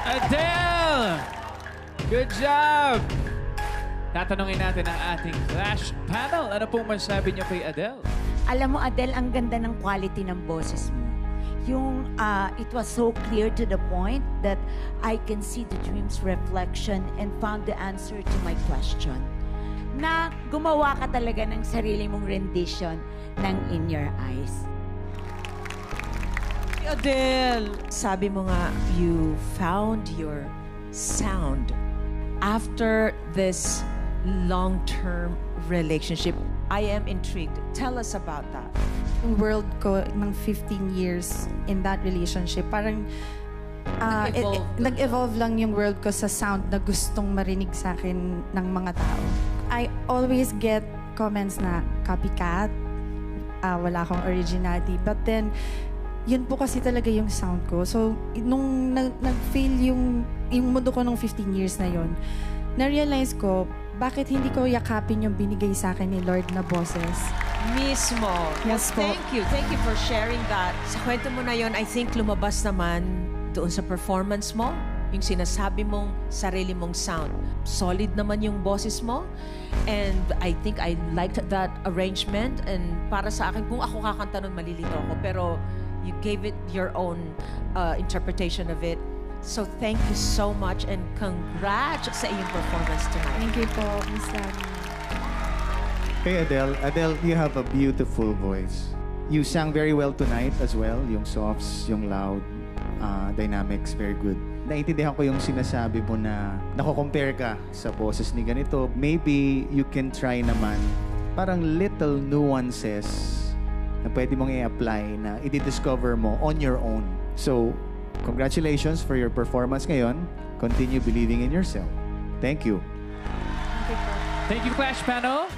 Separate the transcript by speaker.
Speaker 1: Adele! Good job! Tatanungin natin ang ating Clash panel. Ano pong masabi niyo kay Adele?
Speaker 2: Alam mo, Adele, ang ganda ng quality ng boses mo. Yung, it was so clear to the point that I can see the dream's reflection and found the answer to my question. Na gumawa ka talaga ng sarili mong rendition ng In Your Eyes.
Speaker 3: Adele, sabi mo nga, you found your sound after this long-term relationship. I am intrigued. Tell us about that.
Speaker 4: Yung world ko ng 15 years in that relationship, parang nag-evolve lang yung world ko sa sound na gustong marinig sa akin ng mga tao. I always get comments na copycat, wala akong originality. But then, yun po kasi talaga yung sound ko. So, nung nag-fail yung mundo ko nung 15 years na yun, na-realize ko, bakit hindi ko yakapin yung binigay sa akin ni Lord na boses?
Speaker 3: Mismo.
Speaker 4: Yes po.
Speaker 3: Thank you. Thank you for sharing that. Sa kwento mo na yon, I think lumabas naman doon sa performance mo, yung sinasabi mong sarili mong sound. Solid naman yung boses mo. And I think I liked that arrangement. And para sa akin, kung ako kakanta nun, malilito ako. Pero you gave it your own interpretation of it. So thank you so much and congrats sa iyong performance tonight.
Speaker 4: Thank you po, Miss Lani.
Speaker 5: Hey Adele, you have a beautiful voice. You sang very well tonight as well. Yung softs, yung loud, dynamics, very good. Naintindihan ko yung sinasabi mo na nako-compare ka sa boses ni ganito. Maybe you can try naman parang little nuances na pwede mong i-apply na i-discover mo on your own. So, congratulations for your performance ngayon. Continue believing in yourself. Thank you.
Speaker 1: Thank you, Clash panel.